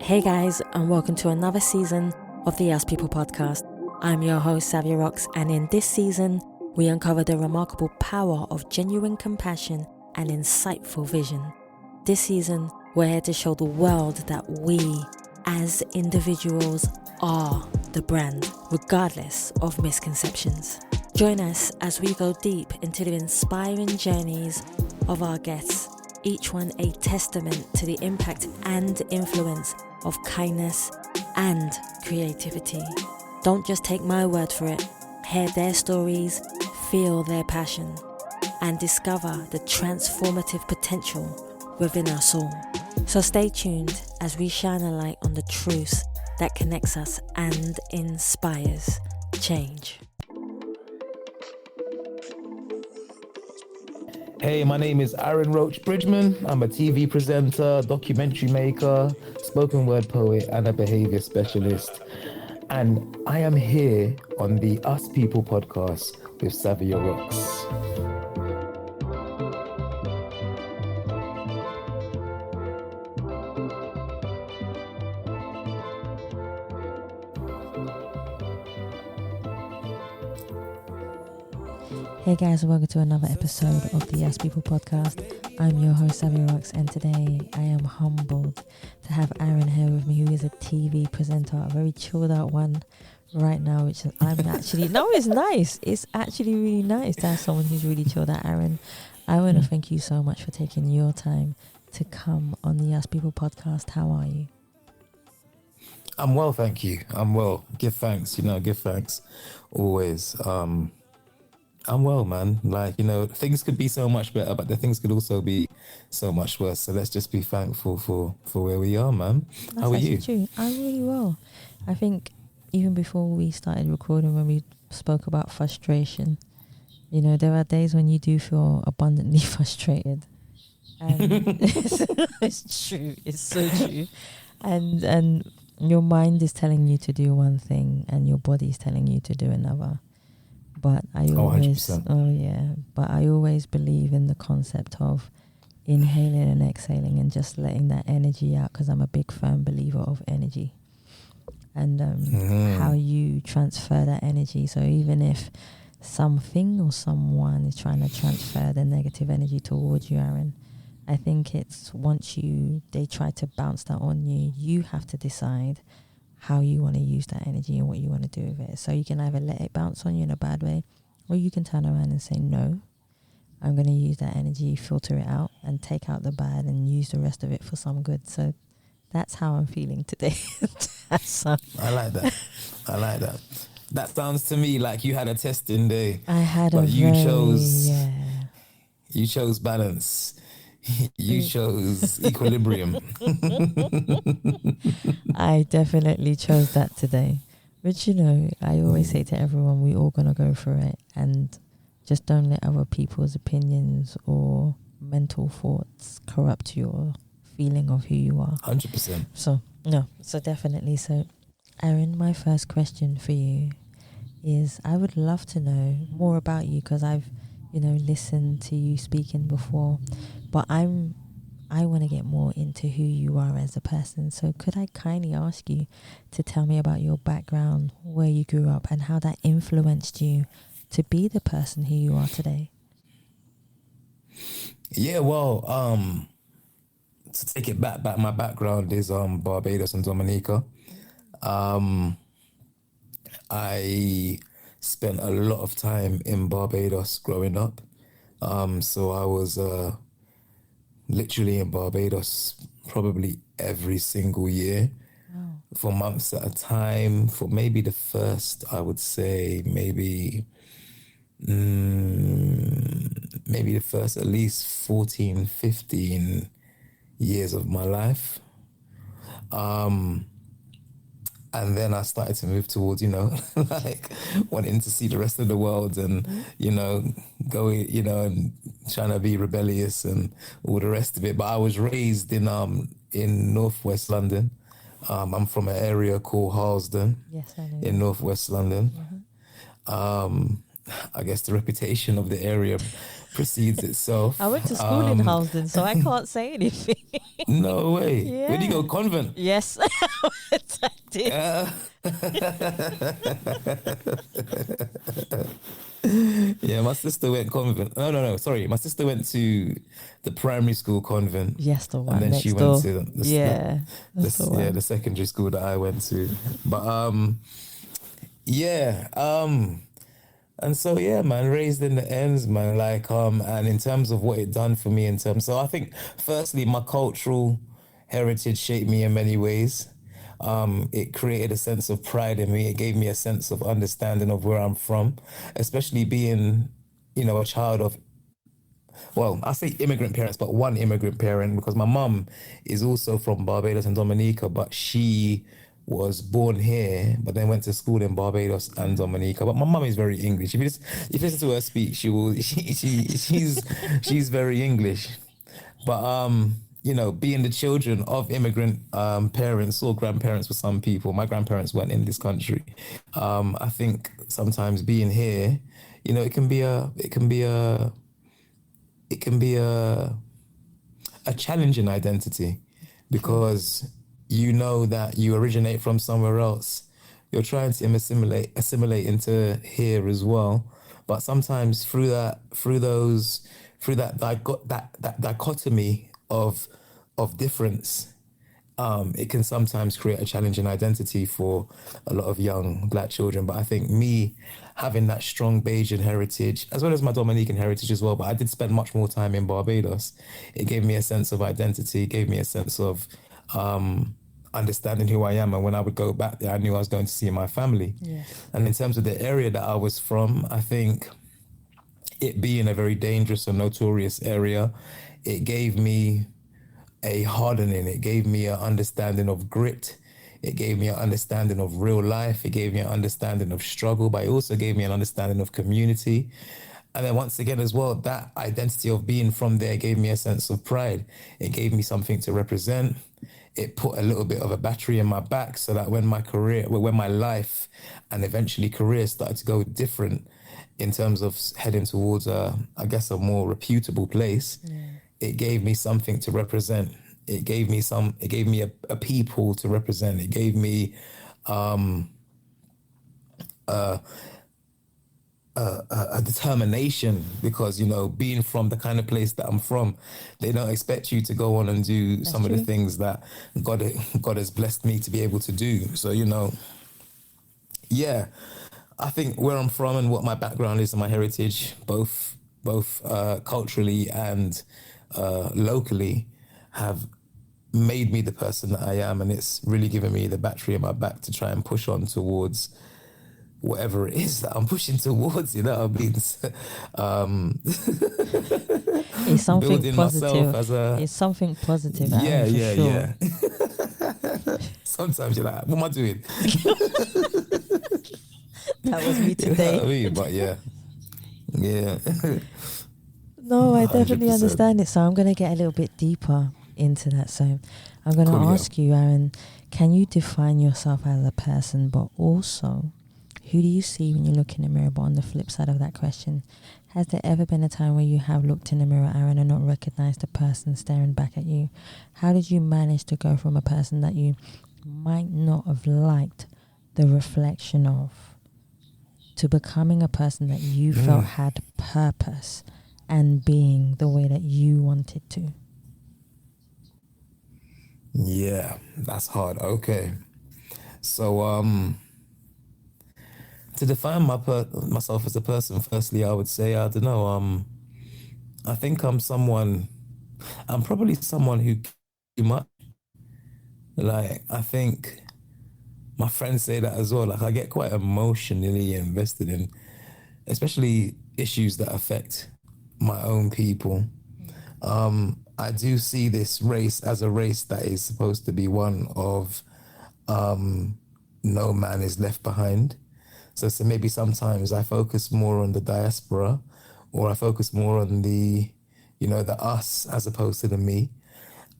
Hey guys, and welcome to another season of the Ask People podcast. I'm your host, Savia Rocks, and in this season, we uncover the remarkable power of genuine compassion and insightful vision. This season, we're here to show the world that we, as individuals, are the brand, regardless of misconceptions. Join us as we go deep into the inspiring journeys of our guests, each one a testament to the impact and influence of kindness and creativity. Don't just take my word for it. Hear their stories, feel their passion, and discover the transformative potential within us all. So stay tuned as we shine a light on the truths that connects us and inspires change. Hey, my name is Aaron Roach Bridgeman. I'm a TV presenter, documentary maker, spoken word poet, and a behaviour specialist. And I am here on the Us People podcast with Savia Rocks. Hey guys, welcome to another episode of the Ask People podcast. I'm your host, Savia Rocks, and today I am humbled to have Aaron here with me, who is a TV presenter, a very chilled out one right now, which I'm actually, no, it's nice. It's actually really nice to have someone who's really chilled out. Aaron, I want to thank you so much for taking your time to come on the Ask People podcast. How are you? I'm well, thank you. I'm well. Give thanks, give thanks always. I'm well, man. Things could be so much better, but the things could also be so much worse. So let's just be thankful for where we are, man. That's How are you? True. I'm really well. I think even before we started recording, when we spoke about frustration, there are days when you do feel abundantly frustrated. And it's true. It's so true. And your mind is telling you to do one thing and your body is telling you to do another. But I always, but I always believe in the concept of inhaling and exhaling and just letting that energy out, because I'm a big firm believer of energy and how you transfer that energy. So even if something or someone is trying to transfer the negative energy towards you, Aaron, I think it's once they try to bounce that on you, you have to decide how you want to use that energy and what you want to do with it. So you can either let it bounce on you in a bad way, or you can turn around and say, no, I'm going to use that energy, filter it out and take out the bad and use the rest of it for some good. So that's how I'm feeling today. I like that. That sounds to me like you had a testing day. I had you chose balance. You chose equilibrium. I definitely chose that today. But I always say to everyone, we all gonna go through it, and just don't let other people's opinions or mental thoughts corrupt your feeling of who you are. 100%. So definitely. So Aaron, my first question for you is, I would love to know more about you, because I've listened to you speaking before, but I want to get more into who you are as a person. So could I kindly ask you to tell me about your background, where you grew up, and how that influenced you to be the person who you are today? Yeah, well, to take it back, my background is Barbados and Dominica. I spent a lot of time in Barbados growing up. So I was literally in Barbados probably every single year. Wow. For months at a time, for maybe the first, I would say maybe the first at least 14, 15 years of my life. And then I started to move towards, like wanting to see the rest of the world and, going, and trying to be rebellious and all the rest of it. But I was raised in northwest London. I'm from an area called Harlesden. Yes, I know. In northwest London. Mm-hmm. I guess the reputation of the area precedes I itself. went to school in Halsden, so I can't say anything. No way. Where do you Yeah. go? Convent? Yes, I did. Yeah, my sister went convent. No. Sorry, my sister went to the primary school convent, Yes, the and one then she next went door. to Yeah, that's the yeah, one. the secondary school that I went to. But yeah, and so yeah, man, raised in the ends, man. Like and in terms of what it done for me, in terms, so I think firstly, my cultural heritage shaped me in many ways. It created a sense of pride in me. It gave me a sense of understanding of where I'm from, especially being, a child of, well, I say immigrant parents, but one immigrant parent, because my mum is also from Barbados and Dominica, but she was born here, but then went to school in Barbados and Dominica. But my mum is very English. If you listen to her speak, she's very English. But being the children of immigrant parents or grandparents for some people, my grandparents weren't in this country. I think sometimes being here, it can be a challenge in identity, True. because you know that you originate from somewhere else. You're trying to assimilate into here as well. But sometimes through that dichotomy of difference, it can sometimes create a challenge in identity for a lot of young black children. But I think me having that strong Bajan heritage, as well as my Dominican heritage as well, but I did spend much more time in Barbados. It gave me a sense of identity, gave me a sense of understanding who I am. And when I would go back there, I knew I was going to see my family. Yes. And in terms of the area that I was from, I think it being a very dangerous and notorious area, it gave me a hardening. It gave me an understanding of grit. It gave me an understanding of real life. It gave me an understanding of struggle, but it also gave me an understanding of community. And then once again as well, that identity of being from there gave me a sense of pride. It gave me something to represent. It put a little bit of a battery in my back so that when my life and eventually career started to go different in terms of heading towards I guess a more reputable place, Yeah. it gave me something to represent. It gave me a people to represent. It gave me a determination, because being from the kind of place that I'm from, they don't expect you to go on and do That's some of the true. things that God has blessed me to be able to do. So yeah, I think where I'm from and what my background is and my heritage, both culturally and locally, have made me the person that I am, and it's really given me the battery in my back to try and push on towards whatever it is that I'm pushing towards. You know what I mean? It's something Building myself positive. as a It's something positive, Aaron, yeah, for yeah, sure. yeah. Sometimes you're like, what am I doing? That was me You know what I today. mean? But yeah, yeah, No, I hundred definitely percent. understand it. So I'm going to get a little bit deeper into that. So I'm going to Coolio. ask you, Aaron, can you define yourself as a person, but also who do you see when you look in the mirror? But on the flip side of that question, has there ever been a time where you have looked in the mirror, Aaron, and not recognized the person staring back at you? How did you manage to go from a person that you might not have liked the reflection of to becoming a person that you felt had purpose and being the way that you wanted to? Yeah, that's hard. Okay, so to define myself as a person, firstly, I would say I don't know. I think I'm probably someone who too much. Like, I think my friends say that as well. Like, I get quite emotionally invested in, especially issues that affect my own people. I do see this race as a race that is supposed to be one of no man is left behind. So maybe sometimes I focus more on the diaspora, or I focus more on the us as opposed to the me.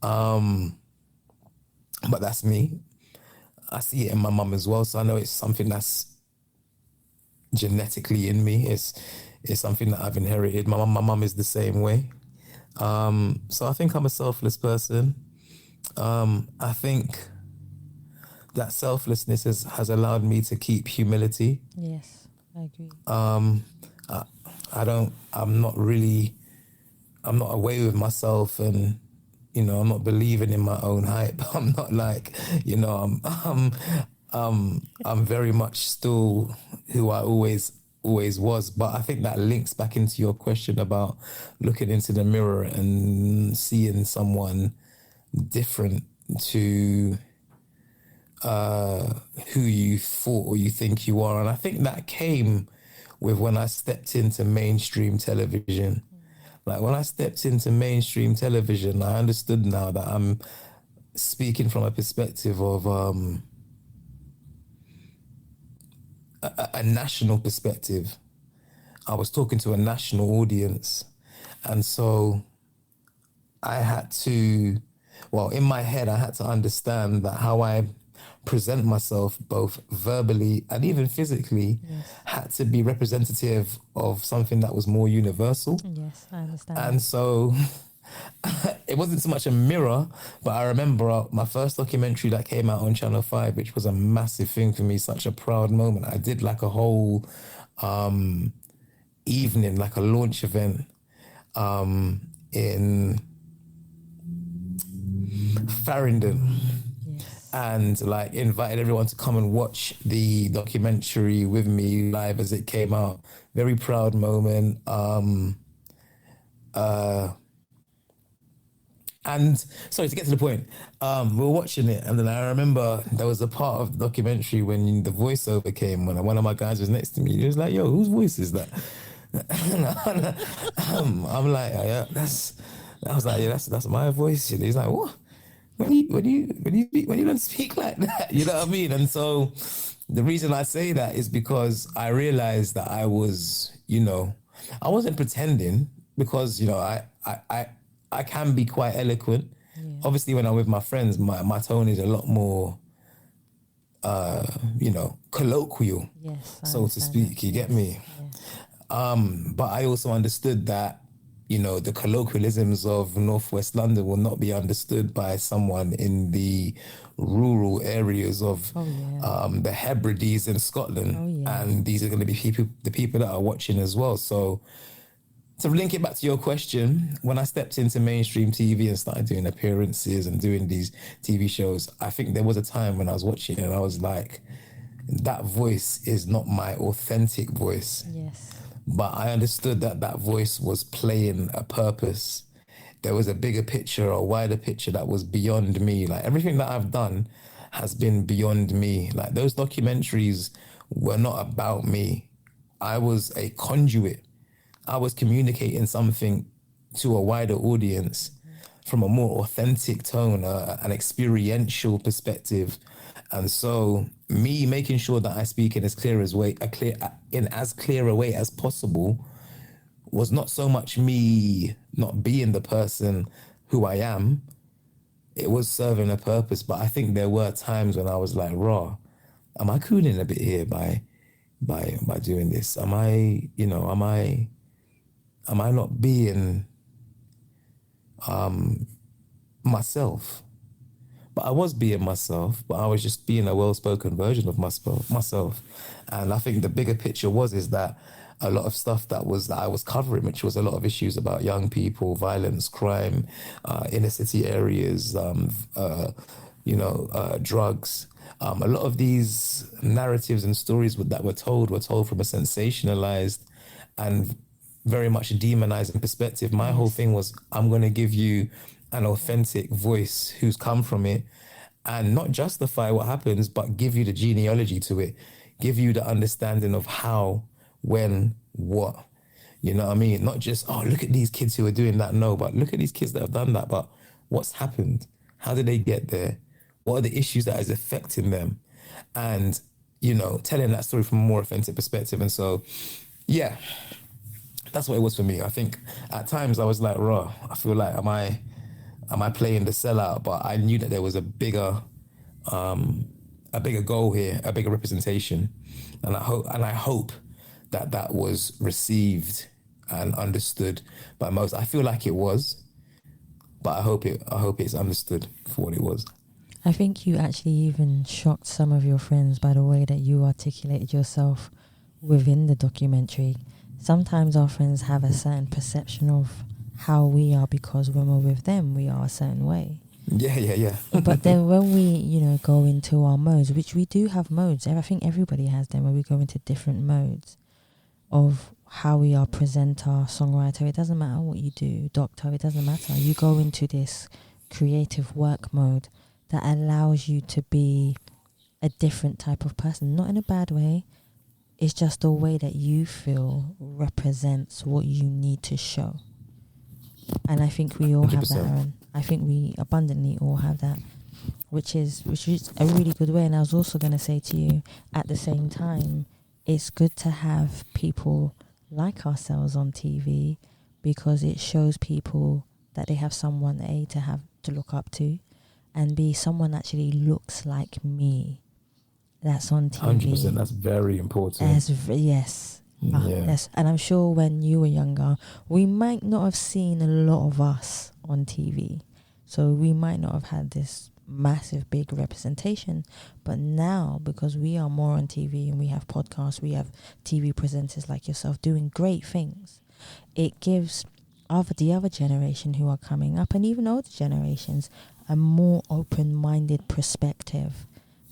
But that's me. I see it in my mum as well. So I know it's something that's genetically in me. It's something that I've inherited. My mum is the same way. So I think I'm a selfless person. I think that selflessness has allowed me to keep humility. Yes, I agree. I'm not away with myself, and I'm not believing in my own hype. I'm not like, I'm very much still who I always was. But I think that links back into your question about looking into the mirror and seeing someone different to who you thought or you think you are. And I think that came with when I stepped into mainstream television. Like when I stepped into mainstream television, I understood now that I'm speaking from a perspective of a national perspective. I was talking to a national audience. And so I had to, in my head, I had to understand that how I present myself, both verbally and even physically, had to be representative of something that was more universal. Yes, I understand. And so it wasn't so much a mirror, but I remember my first documentary that came out on Channel 5, which was a massive thing for me, such a proud moment. I did like a whole evening, like a launch event in Farringdon. And like invited everyone to come and watch the documentary with me live as it came out. Very proud moment. And sorry, to get to the point, we were watching it, and then I remember there was a part of the documentary when the voiceover came, when one of my guys was next to me. He was like, "Yo, whose voice is that?" I'm like, "Yeah, that's my voice." And he's like, "What? When you don't speak like that?" You know what I mean? And so the reason I say that is because I realized that I wasn't pretending, because I can be quite eloquent. Yeah. Obviously, when I'm with my friends, my tone is a lot more colloquial, so to speak. You get me? Yeah. But I also understood that the colloquialisms of Northwest London will not be understood by someone in the rural areas of the Hebrides in Scotland. And these are going to be the people that are watching as well. So to link it back to your question, when I stepped into mainstream TV and started doing appearances and doing these TV shows, I think there was a time when I was watching it and I was like, that voice is not my authentic voice. Yes. But I understood that voice was playing a purpose. There was a bigger picture, a wider picture that was beyond me. Like everything that I've done has been beyond me. Like those documentaries were not about me. I was a conduit. I was communicating something to a wider audience from a more authentic tone, an experiential perspective. And so me making sure that I speak in as clear a way as possible was not so much me not being the person who I am. It was serving a purpose. But I think there were times when I was like, raw, am I cooling a bit here by doing this? Am I not being myself? But I was being myself, but I was just being a well-spoken version of myself. And I think the bigger picture is that a lot of stuff that I was covering, which was a lot of issues about young people, violence, crime, inner city areas, drugs. A lot of these narratives and stories that were told from a sensationalized and very much demonizing perspective. My whole thing was, I'm going to give you an authentic voice who's come from it, and not justify what happens, but give you the genealogy to it, give you the understanding of how, when, what. You know what I mean? Not just, oh, look at these kids who are doing that. No, but look at these kids that have done that. But what's happened? How did they get there? What are the issues that is affecting them? And, telling that story from a more authentic perspective. And so, yeah, that's what it was for me. I think at times I was like, raw, I feel like, am I playing the sellout? But I knew that there was a bigger goal here, a bigger representation. And I hope that was received and understood by most. I feel like it was, but I hope it's understood for what it was. I think you actually even shocked some of your friends by the way that you articulated yourself within the documentary. Sometimes our friends have a certain perception of how we are because when we're with them, we are a certain way. Yeah. But then when we, go into our modes, which we do have modes, I think everybody has them, where we go into different modes of how we are presenter, songwriter. It doesn't matter what you do, doctor, it doesn't matter. You go into this creative work mode that allows you to be a different type of person, not in a bad way. It's just the way that you feel represents what you need to show. And I think we all 100%. Have that, Aaron. I think we abundantly all have that, which is a really good way. And I was also going to say to you, at the same time, it's good to have people like ourselves on TV, because it shows people that they have someone to look up to, and B, someone actually looks like me that's on TV. 100%. That's very important. Yes. Yes. And I'm sure when you were younger, we might not have seen a lot of us on TV. So we might not have had this massive, big representation. But now, because we are more on TV and we have podcasts, we have TV presenters like yourself doing great things, it gives the other generation who are coming up, and even older generations, a more open-minded perspective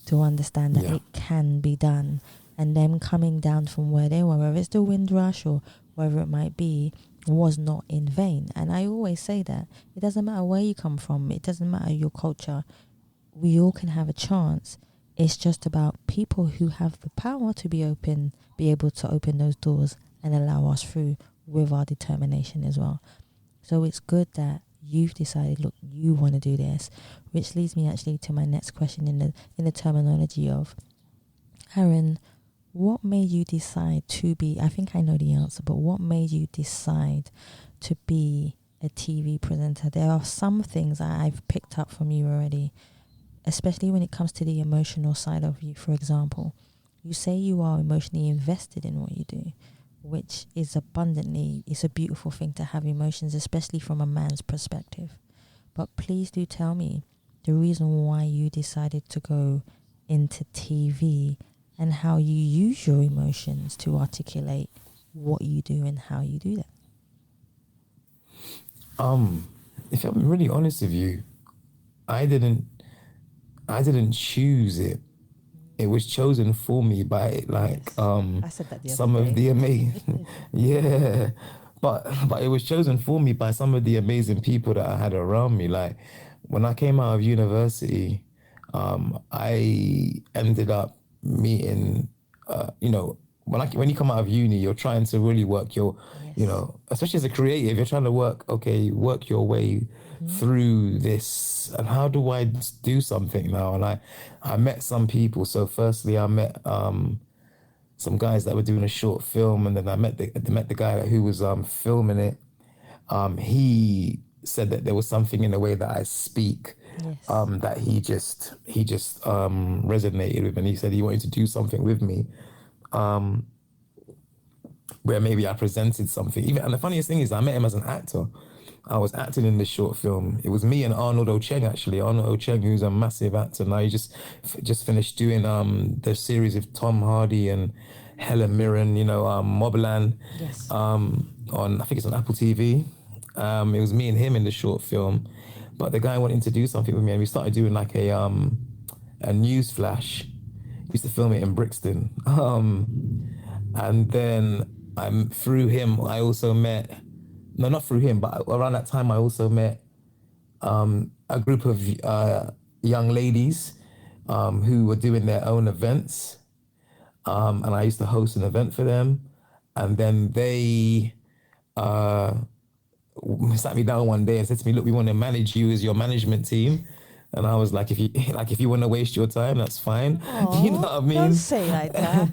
to understand that it can be done. And them coming down from where they were, whether it's the Windrush or wherever it might be, was not in vain. And I always say that it doesn't matter where you come from, it doesn't matter your culture, we all can have a chance. It's just about people who have the power to be able to open those doors and allow us through with our determination as well. So it's good that you've decided, look, you want to do this, which leads me actually to my next question in the terminology of, Aaron, what made you decide to be, I think I know the answer, but what made you decide to be a TV presenter? There are some things I've picked up from you already, especially when it comes to the emotional side of you. For example, you say you are emotionally invested in what you do, which is it's a beautiful thing to have emotions, especially from a man's perspective. But please do tell me the reason why you decided to go into TV and how you use your emotions to articulate what you do and how you do that. If I'm really honest with you, I didn't choose it. It was chosen for me by I said that the some other of the amazing but it was chosen for me by some of the amazing people that I had around me. Like when I came out of university, I ended up meeting when you come out of uni, you're trying to really work your especially as a creative, you're trying to work your way through this, and how do I do something now? And I met some people. So firstly I met some guys that were doing a short film, and then I met the guy who was filming it. He said that there was something in the way that I speak that he just resonated with, and he said he wanted to do something with me where maybe I presented something. And the funniest thing is I met him as an actor. I was acting in this short film. It was me and Arnold Ocheng, actually. Arnold Ocheng, who's a massive actor now. He just finished doing the series of Tom Hardy and Helen Mirren, Mobland. Yes. I think it's on Apple TV. It was me and him in the short film. But the guy wanted to do something with me, and we started doing like a news flash. We used to film it in Brixton. And then through him, I also met, no, not through him, but around that time, I also met a group of young ladies who were doing their own events. And I used to host an event for them. And then they sat me down one day and said to me, look, we want to manage you as your management team. And I was like, if you want to waste your time, that's fine. Aww, you know what I mean? Don't say like that.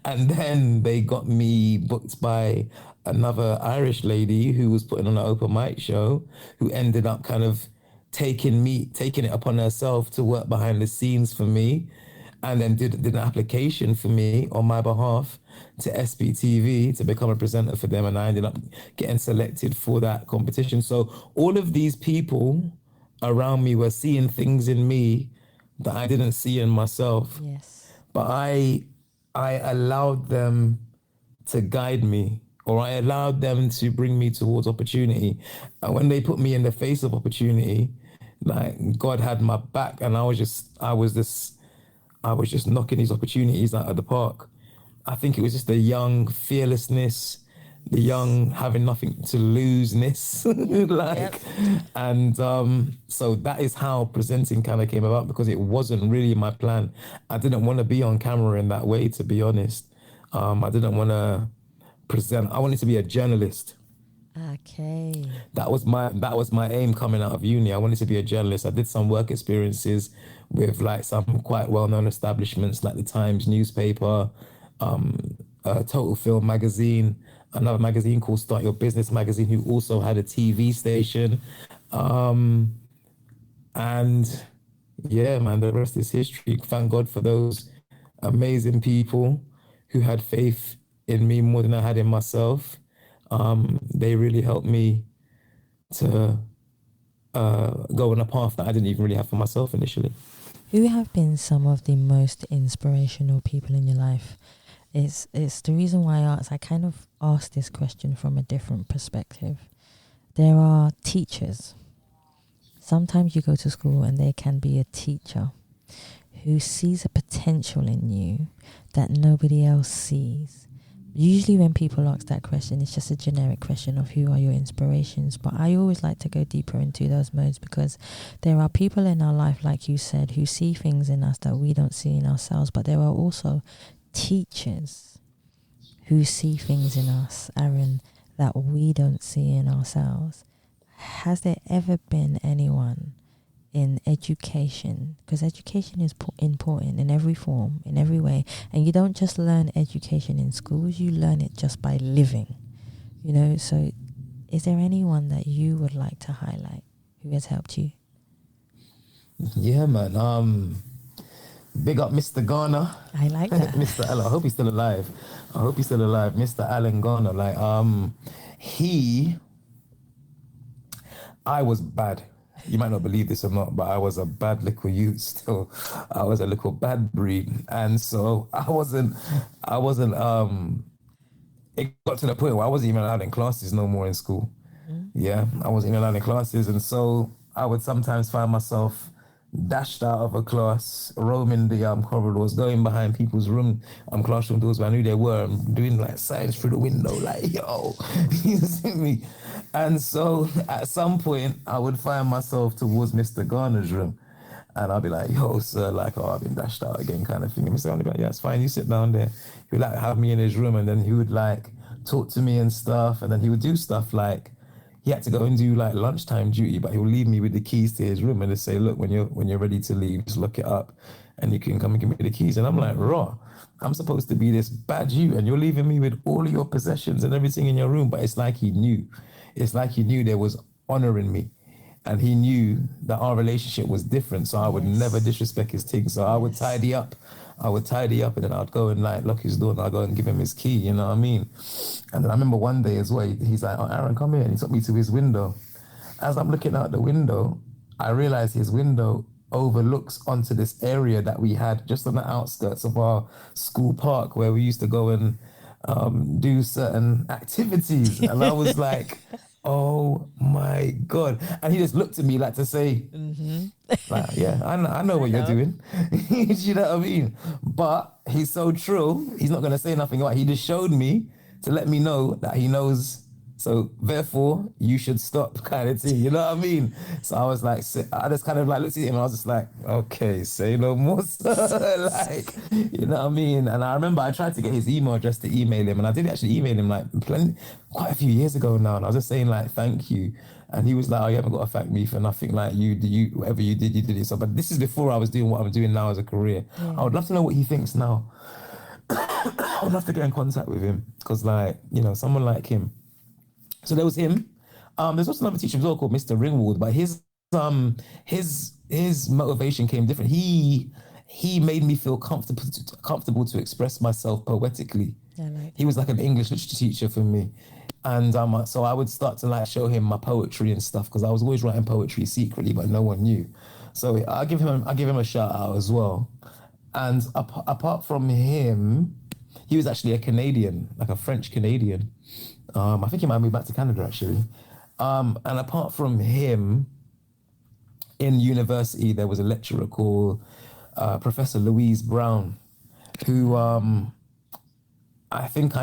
And then they got me booked by another Irish lady who was putting on an open mic show, who ended up kind of taking it upon herself to work behind the scenes for me. and then did an application for me on my behalf to SBTV to become a presenter for them, and I ended up getting selected for that competition. So all of these people around me were seeing things in me that I didn't see in myself, Yes. but I allowed them to guide me, or I allowed them to bring me towards opportunity. And when they put me in the face of opportunity, like God had my back, and I was just knocking these opportunities out of the park. I think it was just the young fearlessness, the young having nothing to lose-ness, like, Yep. and so that is how presenting kind of came about, because it wasn't really my plan. I didn't want to be on camera in that way, to be honest. I didn't want to present. I wanted to be a journalist. Okay. That was my aim coming out of uni. I wanted to be a journalist. I did some work experiences with like some quite well-known establishments like the Times newspaper, Total Film magazine, another magazine called Start Your Business magazine, who also had a TV station. And yeah, man, the rest is history. Thank God for those amazing people who had faith in me more than I had in myself. They really helped me to go on a path that I didn't even really have for myself initially. Who have been some of the most inspirational people in your life? It's the reason why I kind of asked this question from a different perspective. There are teachers. Sometimes you go to school and there can be a teacher who sees a potential in you that nobody else sees. Usually when people ask that question, it's just a generic question of who are your inspirations. But I always like to go deeper into those modes, because there are people in our life, like you said, who see things in us that we don't see in ourselves. But there are also teachers who see things in us, Aaron, that we don't see in ourselves. Has there ever been anyone in education, because education is important in every form, in every way, and you don't just learn education in schools, you learn it just by living, so is there anyone that you would like to highlight who has helped you? Yeah, man. Big up Mr. Garner. I like that. Mr. Ella. I hope he's still alive. Mr. Alan Garner. Like, he I was bad. You might not believe this or not, but I was a bad little youth still. I was a little bad breed. And so it got to the point where I wasn't even allowed in classes no more in school. Yeah, I wasn't even allowed in classes. And so I would sometimes find myself dashed out of a class, roaming the corridors, going behind people's classroom doors where I knew they were, and doing like signs through the window, like, yo, you see me? And so at some point, I would find myself towards Mr. Garner's room. And I'll be like, yo, sir, like, oh, I've been dashed out again, kind of thing. And Mr. Garner would be like, yeah, it's fine, you sit down there. He would like have me in his room, and then he would like talk to me and stuff. And then he would do stuff like, he had to go and do like lunchtime duty, but he'll leave me with the keys to his room and just say, look, when you're ready to leave, just lock it up and you can come and give me the keys. And I'm like, raw, I'm supposed to be this bad you, and you're leaving me with all of your possessions and everything in your room. But it's like he knew. It's like he knew there was honor in me. And he knew that our relationship was different. So I would never disrespect his thing. So I would tidy up. And then I'd go and like lock his door, and I'd go and give him his key, you know what I mean? And then I remember one day as well, he's like, oh, Aaron, come here. And he took me to his window. As I'm looking out the window, I realized his window overlooks onto this area that we had just on the outskirts of our school park, where we used to go and do certain activities. And I was like, oh my God. And he just looked at me like to say, like, yeah, I know what you're doing. You know what I mean? But he's so true. He's not going to say nothing about it. He just showed me to let me know that he knows. So therefore, you should stop, kind of thing. You know what I mean? So I was like, I just kind of like looked at him, and I was just like, okay, say no more, sir. Like, you know what I mean? And I remember I tried to get his email address to email him, and I did actually email him like quite a few years ago now. And I was just saying like, thank you. And he was like, oh, you haven't got to thank me for nothing. Like, whatever you did it. So, but this is before I was doing what I'm doing now as a career. Yeah. I would love to know what he thinks now. I would love to get in contact with him, because like, someone like him. So there was him. There's also another teacher as well called Mr. Ringwald, but his motivation came different. He he made me feel comfortable to express myself poetically. I like He was like an English literature teacher for me. And so I would start to like show him my poetry and stuff because I was always writing poetry secretly, but no one knew. So I give him a shout out as well. And apart from him, he was actually a Canadian, like a French Canadian. I think he might move back to Canada actually. And apart from him, in university, there was a lecturer called Professor Louise Brown, who I think I,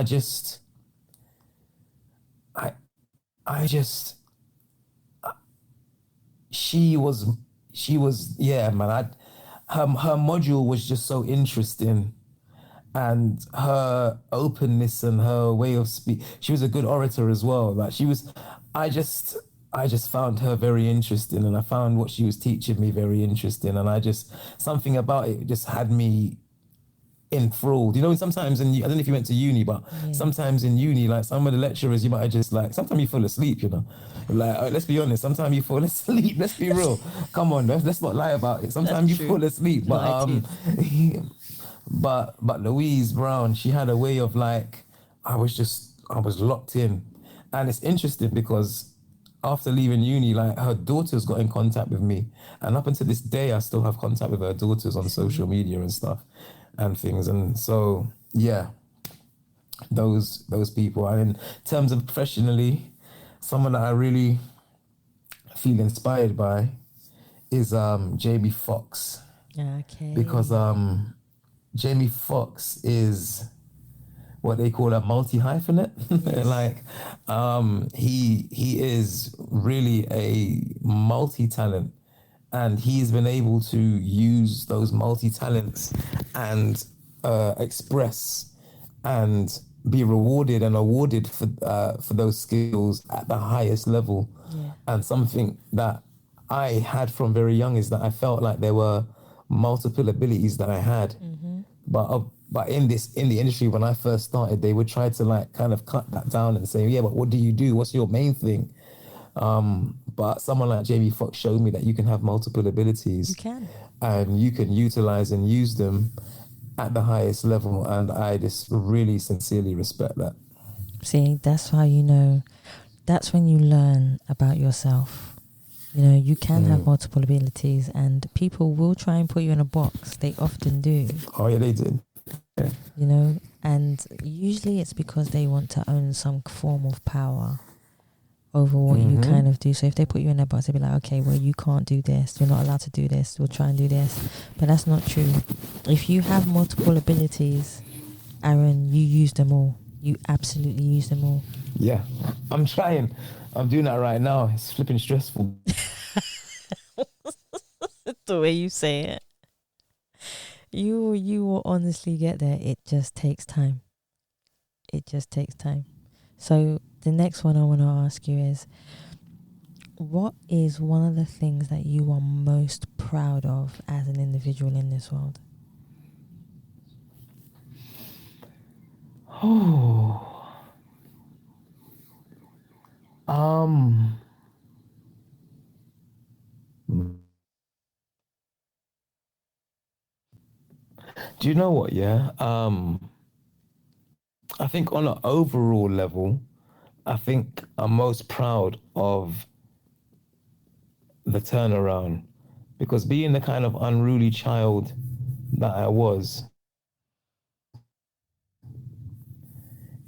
I just, she was, yeah, man. Her module was just so interesting, and her openness and her way of speak. She was a good orator as well. Like she was, I just, I just found her very interesting, and I found what she was teaching me very interesting, and I just something about it just had me enthralled. You know, sometimes I don't know if you went to uni, but sometimes in uni, like some of the lecturers, you might have just like sometimes you fall asleep. You know, like let's be honest, sometimes you fall asleep. Let's be real. Come on, let's not lie about it. Sometimes you fall asleep, but but Louise Brown, she had a way of like I was locked in, and it's interesting because after leaving uni, like her daughters got in contact with me, and up until this day, I still have contact with her daughters on social media and stuff, and things. And so, yeah, those people. And in terms of professionally, someone that I really feel inspired by is Jamie Foxx, Okay. because Jamie Foxx is what they call a multi-hyphenate. Like he is really a multi-talent, and he's been able to use those multi-talents and express and be rewarded and awarded for those skills at the highest level. And something that I had from very young is that I felt like there were multiple abilities that I had. But in the industry, when I first started, they would try to like kind of cut that down and say, yeah, but what do you do? What's your main thing? But someone like Jamie Foxx showed me that you can have multiple abilities. You can. And you can utilize and use them at the highest level. And I just really sincerely respect that. See, that's how you know, that's when you learn about yourself. You know, you can have multiple abilities, and people will try and put you in a box. They often do. Oh, yeah, they did. Yeah. You know, and usually it's because they want to own some form of power over what you kind of do. So if they put you in a box, they'll be like, okay, well, you can't do this. You're not allowed to do this. We'll try and do this. But that's not true. If you have multiple abilities, Aaron, you use them all. You absolutely use them all. Yeah, I'm trying. I'm doing that right now. It's flipping stressful. The way you say it. You will honestly get there. It just takes time. It just takes time. So the next one I want to ask you is, what is one of the things that you are most proud of as an individual in this world? Oh. Do you know what? Yeah. I think on an overall level, I think I'm most proud of the turnaround, because being the kind of unruly child that I was,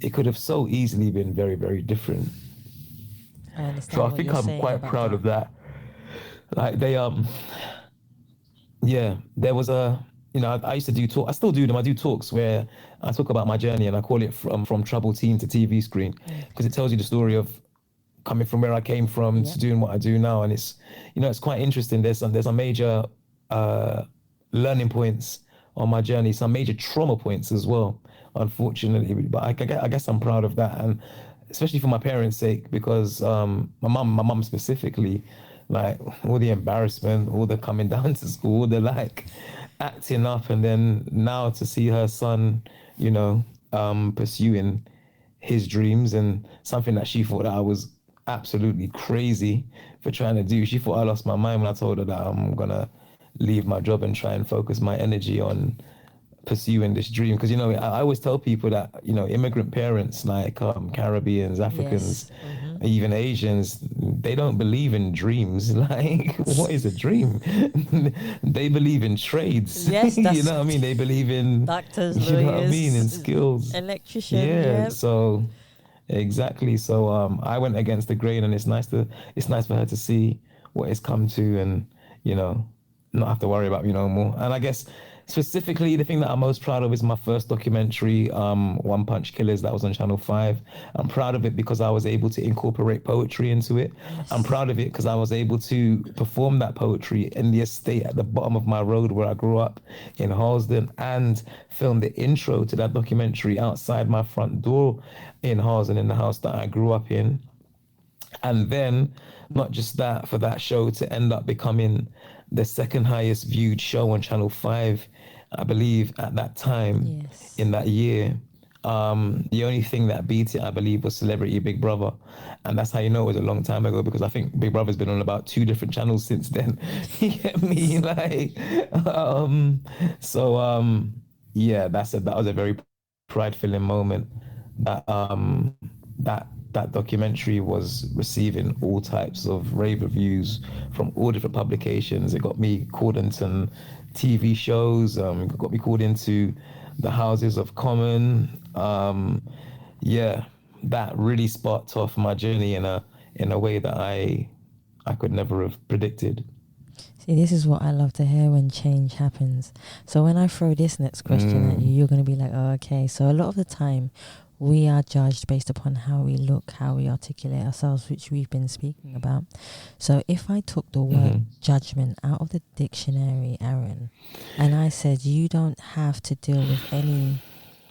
it could have so easily been very, very different. I understand. So I think I'm quite proud of that. Like yeah, there was I used to do talk. I still do them. I do talks where I talk about my journey, and I call it from troubled teen to TV screen, because it tells you the story of coming from where I came from to doing what I do now. And it's, it's quite interesting. There's some major learning points on my journey, some major trauma points as well, unfortunately. But I guess I'm proud of that, and especially for my parents' sake, because my mum specifically, like all the embarrassment, all the coming down to school, all the like acting up, and then now to see her son, pursuing his dreams, and something that she thought that I was absolutely crazy for trying to do. She thought I lost my mind when I told her that I'm gonna leave my job and try and focus my energy on pursuing this dream. Because, you know, I always tell people that, you know, immigrant parents like Caribbeans, Africans, Yes. Mm-hmm. even Asians, they don't believe in dreams. Like, what is a dream? They believe in trades. Yes, You that's know what I mean? They believe in, doctors, you know what I mean, in lawyers, skills. electrician. Yeah. Yep. So exactly. So I went against the grain, and it's nice for her to see what it's come to, and you know, not have to worry about me no more. And I guess specifically the thing that I'm most proud of is my first documentary, One Punch Killers, that was on Channel 5. I'm proud of it because I was able to incorporate poetry into it. I'm Yes. proud of it because I was able to perform that poetry in the estate at the bottom of my road where I grew up in Harlesden, and film the intro to that documentary outside my front door in Harlesden, in the house that I grew up in. And then, not just that, for that show to end up becoming the second highest viewed show on Channel 5, I believe, at that time Yes. in that year. The only thing that beat it, I believe, was Celebrity Big Brother. And that's how you know it was a long time ago, because I think Big Brother's been on about two different channels since then. You get me? Like, um, so yeah, that was a very pride-filling moment. That documentary was receiving all types of rave reviews from all different publications. It got me called into TV shows. It got me called into the Houses of Common. Yeah, that really sparked off my journey in a way that I could never have predicted. See, this is what I love to hear when change happens. So when I throw this next question at you, you're going to be like, oh, okay. So a lot of the time, we are judged based upon how we look, how we articulate ourselves, which we've been speaking about. So if I took the word judgment out of the dictionary, Aaron, and I said, you don't have to deal with any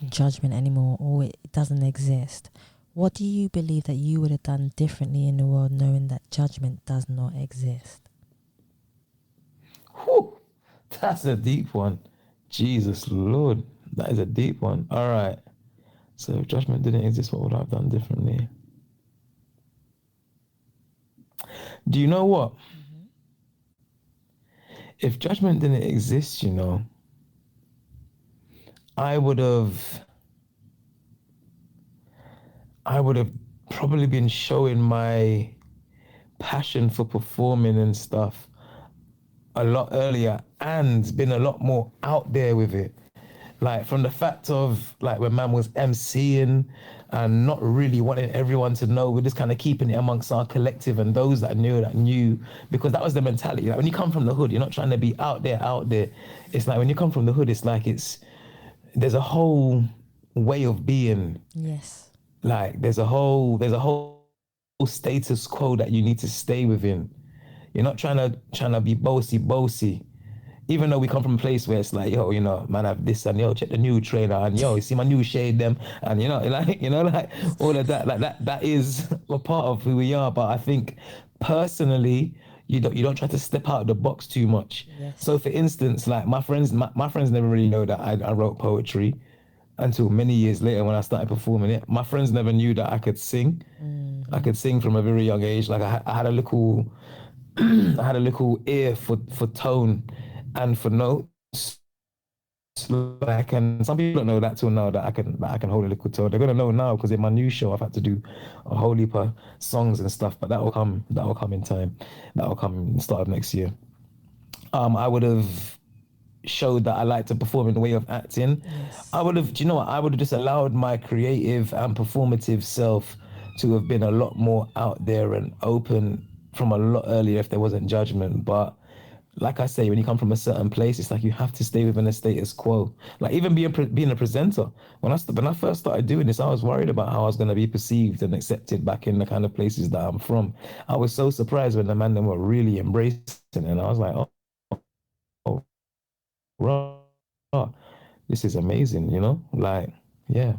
judgment anymore, or it doesn't exist, what do you believe that you would have done differently in the world knowing that judgment does not exist? Whew, that's a deep one. Jesus Lord, that is a deep one. All right. So if judgment didn't exist, what would I have done differently? Do you know what? Mm-hmm. If judgment didn't exist, you know, I would have I would have probably been showing my passion for performing and stuff a lot earlier, and been a lot more out there with it. Like, from the fact of, like, when man was MCing and not really wanting everyone to know, we're just kind of keeping it amongst our collective, and those that knew, because that was the mentality. Like, when you come from the hood, you're not trying to be out there, out there. It's like when you come from the hood, it's like there's a whole way of being. Yes. Like, there's a whole status quo that you need to stay within. You're not trying to be bossy. Even though we come from a place where it's like, yo, you know, man, I have this, and yo, check the new trainer, and yo, you see my new shade them, and you know, like all of that, like that is a part of who we are. But I think personally, you don't try to step out of the box too much. So Yes. for instance, like my friends never really know that I wrote poetry until many years later when I started performing it. My friends never knew that I could sing. I Mm-hmm. could sing from a very young age. Like, I had a little I had a little ear for tone and for notes. Like, and some people don't know that till now, that I can hold a little tone. They're gonna know now because in my new show I've had to do a whole heap of songs and stuff. But that will come in time. That will come in the start of next year. I would have showed that I like to perform in the way of acting. Yes. I would have, do you know what? I would have just allowed my creative and performative self to have been a lot more out there and open from a lot earlier if there wasn't judgment. But like I say, when you come from a certain place, it's like you have to stay within a status quo. Like, even being a presenter, when I first started doing this, I was worried about how I was going to be perceived and accepted back in the kind of places that I'm from. I was so surprised when the man them were really embracing it, and I was like, oh, raw. This is amazing, Like, yeah.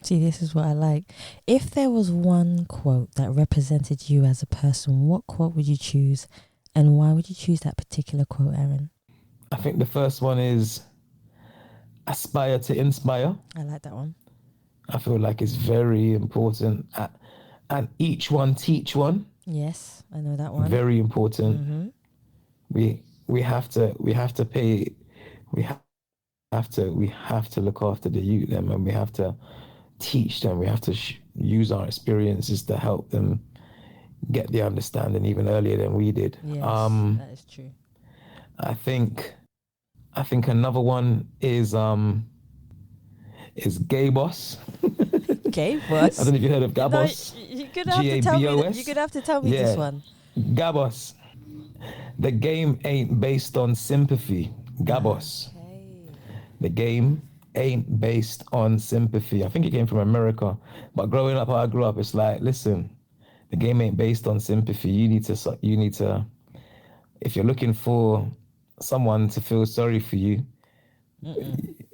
See, this is what I like. If there was one quote that represented you as a person, what quote would you choose? And why would you choose that particular quote, Aaron? I think the first one is aspire to inspire. I like that one. I feel like it's very important. And each one teach one. Yes, I know that one. Very important. Mm-hmm. We we have to pay we have to look after the youth them, and we have to teach them. We have to use our experiences to help them get the understanding even earlier than we did. Yes, that is true. I think I think another one is Gay Boss. Gay I don't boss. know if you heard of You know, Gabos. you're gonna have to tell me. You're Gabos. gonna have to tell me this Yeah. one. Gabos. The game ain't based on sympathy. Gabos. Okay. The game ain't based on sympathy. I think it came from America. But growing up how I grew up, it's like, listen, the game ain't based on sympathy. You need to if you're looking for someone to feel sorry for you, Mm-mm.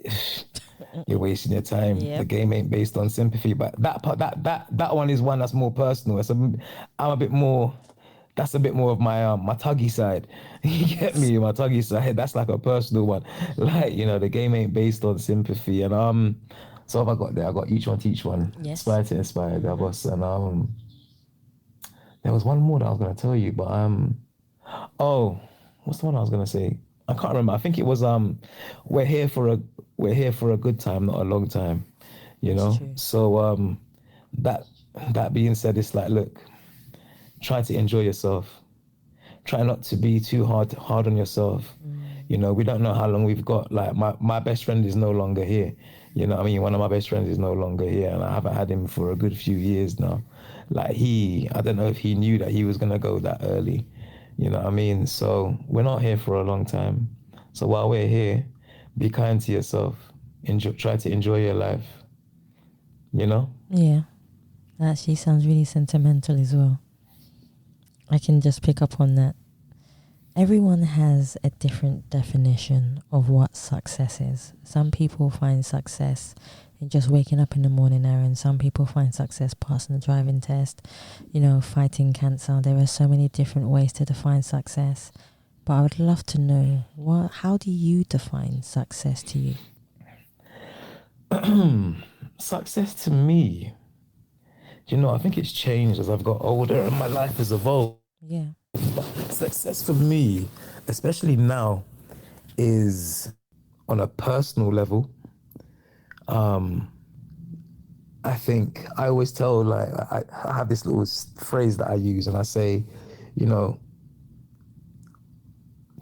you're Mm-mm. wasting your time. The Yep. game ain't based on sympathy. But that part, that one is one that's more personal. I'm a bit more. That's a bit more of my tuggy side. You get Yes. me? My tuggy side. That's like a personal one. Like, the game ain't based on sympathy. And so what have I got there? I got each one teach one. Yes. Inspire to inspire, that Mm-hmm. was. And there was one more that I was gonna tell you, but oh, what's the one I was gonna say? I can't remember. I think it was we're here for a we're here for a good time, not a long time. That's true. So that that being said, it's like, look, try to enjoy yourself. Try not to be too hard on yourself. Mm. We don't know how long we've got. Like my best friend is no longer here. What I mean, one of my best friends is no longer here, and I haven't had him for a good few years now. Like I don't know if he knew that he was gonna go that early. You know what I mean? So we're not here for a long time. So while we're here, be kind to yourself. Try to enjoy your life. You know? Yeah. That actually sounds really sentimental as well. I can just pick up on that. Everyone has a different definition of what success is. Some people find success in just waking up in the morning, Aaron. Some people find success passing the driving test, fighting cancer. There are so many different ways to define success. But I would love to know, how do you define success to you? Success to me, I think it's changed as I've got older and my life has evolved. Yeah. Success for me, especially now, is on a personal level. I think I always tell, like, I have this little phrase that I use, and I say, you know,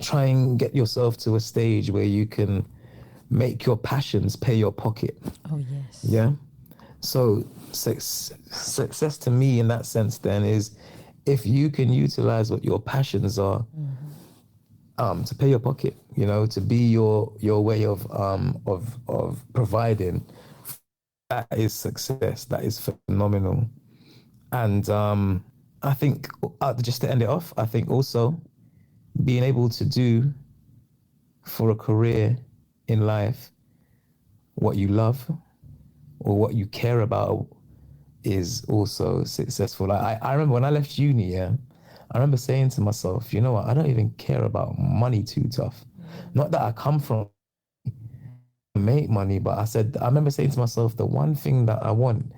try and get yourself to a stage where you can make your passions pay your pocket. Oh, yes. Yeah. So success to me in that sense then is if you can utilize what your passions are, to pay your pocket, to be your way of providing. That is success. That is phenomenal. And I think, just to end it off, I think also being able to do for a career in life what you love or what you care about is also successful. Like, I remember when I left uni, yeah, I remember saying to myself, you know what, I don't even care about money too tough. Not that I come from make money, but I remember saying to myself, the one thing that I want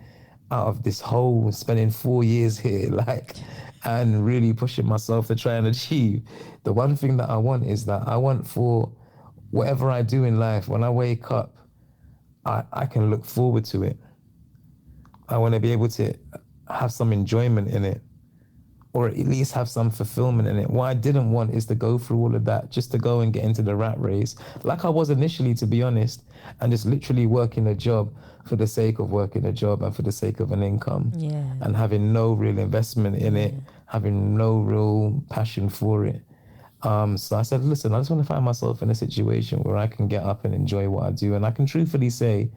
out of this whole spending 4 years here, like, and really pushing myself to try and achieve, the one thing that I want is that I want for whatever I do in life, when I wake up, I can look forward to it. I want to be able to have some enjoyment in it, or at least have some fulfillment in it. What I didn't want is to go through all of that just to go and get into the rat race, like I was initially, to be honest, and just literally working a job for the sake of working a job and for the sake of an income, Yeah. and having no real investment in it, having no real passion for it. So I said, listen, I just want to find myself in a situation where I can get up and enjoy what I do. And I can truthfully say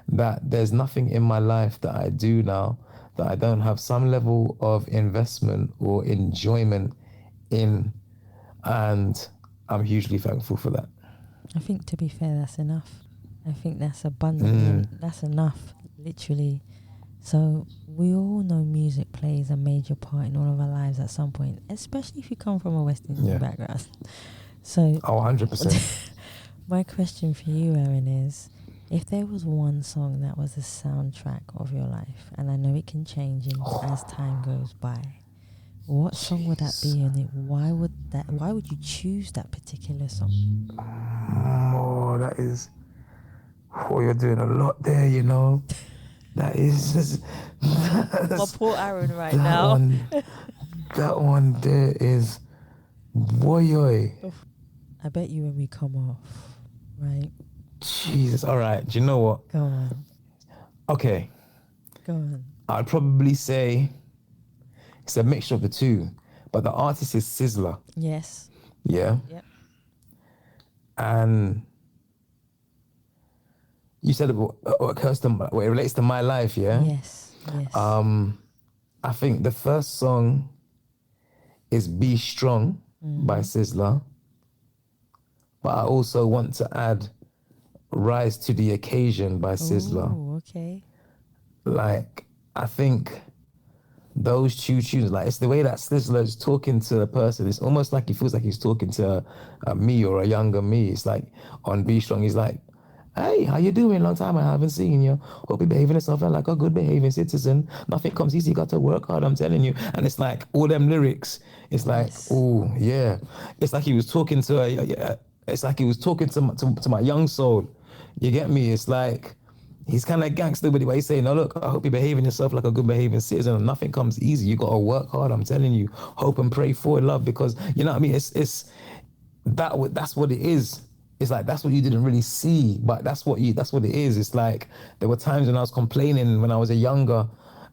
that there's nothing in my life that I do now that I don't have some level of investment or enjoyment in. And I'm hugely thankful for that. I think, to be fair, that's enough. I think that's abundantly, that's enough, literally. So we all know music plays a major part in all of our lives at some point, especially if you come from a West Indian background. So, 100%. my question for you, Aaron, is if there was one song that was the soundtrack of your life, and I know it can change as time goes by, What song would that be, and why would you choose that particular song? Oh, that is. Oh, you're doing a lot there, you know. That is just. My poor Aaron right That now. one. That one there is. Boy. I bet you when we come off, right? Jesus. All right. Do you know what? Go on. Okay. Go on. I'd probably say it's a mixture of the two, but the artist is Sizzler. Yes. Yeah. Yep. And you said it relates to my life, yeah? Yes. Yes. I think the first song is Be Strong by Sizzler. But I also want to add Rise to the Occasion by Sizzler. Oh, okay. Like, I think those two tunes, like, it's the way that Sizzler is talking to the person. It's almost like he feels like he's talking to me or a younger me. It's like on Be Strong, he's like, hey, how you doing? Long time I haven't seen you. Hope you're behaving yourself like a good behaving citizen. Nothing comes easy. You got to work hard, I'm telling you. And it's like all them lyrics. It's like, oh, yeah. It's like he was talking to it's like he was talking to my young soul. You get me? It's like, he's kind of gangster with it, but he's saying, "No, look, I hope you're behaving yourself like a good behaving citizen. And nothing comes easy. You got to work hard. I'm telling you, hope and pray for love, because you know what I mean. That's what it is. It's like that's what you didn't really see, but that's what it is. It's like there were times when I was complaining when I was a younger,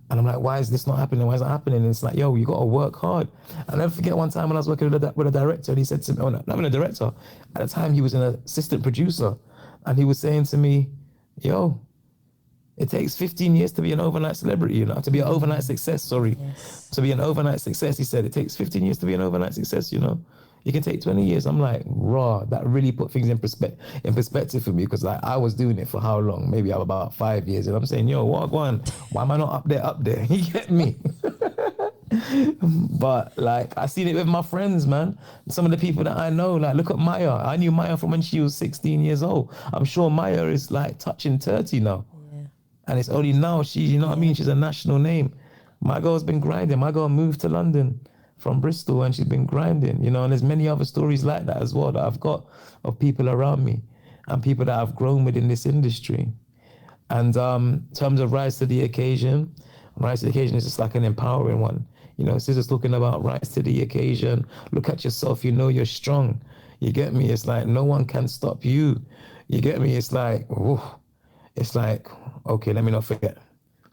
and I'm like, why is this not happening? Why is it happening? And it's like, yo, you got to work hard. I'll never forget one time when I was working with a director, and he said to me, oh, not even a director, at the time he was an assistant producer, and he was saying to me, yo, it takes 15 years to be an overnight celebrity, you know, to be an overnight success, sorry. Yes. To be an overnight success, he said, it takes 15 years to be an overnight success, you know. You can take 20 years. I'm like, raw. That really put things in perspective for me, because like I was doing it for how long? Maybe about 5 years. And I'm saying, yo, what going? Why am I not up there? You get me? But like I seen it with my friends, man. Some of the people that I know, like look at Maya. I knew Maya from when she was 16 years old. I'm sure Maya is like touching 30 now. Yeah. And it's only now you know what I mean? She's a national name. My girl's been grinding. My girl moved to London from Bristol and she's been grinding, you know, and there's many other stories like that as well that I've got of people around me and people that I've grown with in this industry. And in terms of rise to the occasion is just like an empowering one. You know, Scissor's talking about rise to the occasion. Look at yourself, you know you're strong. You get me? It's like no one can stop you. You get me? It's like, okay, let me not forget.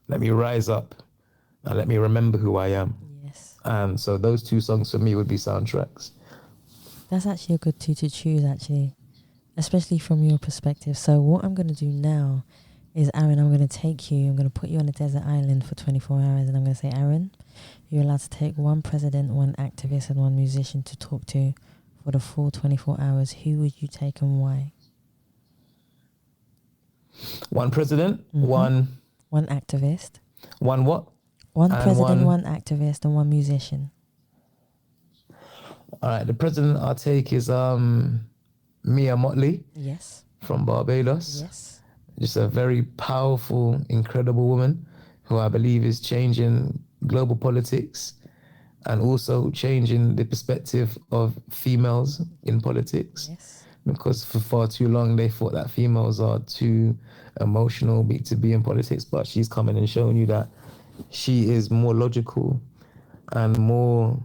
Let me rise up and let me remember who I am. Yes. And so those two songs for me would be soundtracks. That's actually a good two to choose, actually, especially from your perspective. So what I'm going to do now is, Aaron, I'm going to take you, I'm going to put you on a desert island for 24 hours, and I'm going to say, Aaron, you're allowed to take one president, one activist, and one musician to talk to for the full 24 hours. Who would you take and why? One president, one activist. One what? One president, one activist, and one musician. All right, the president I'll take is Mia Motley. Yes. From Barbados. Yes. Just a very powerful, incredible woman who I believe is changing global politics and also changing the perspective of females in politics. Yes. Because for far too long they thought that females are too emotional to be in politics, but she's coming and showing you that she is more logical and more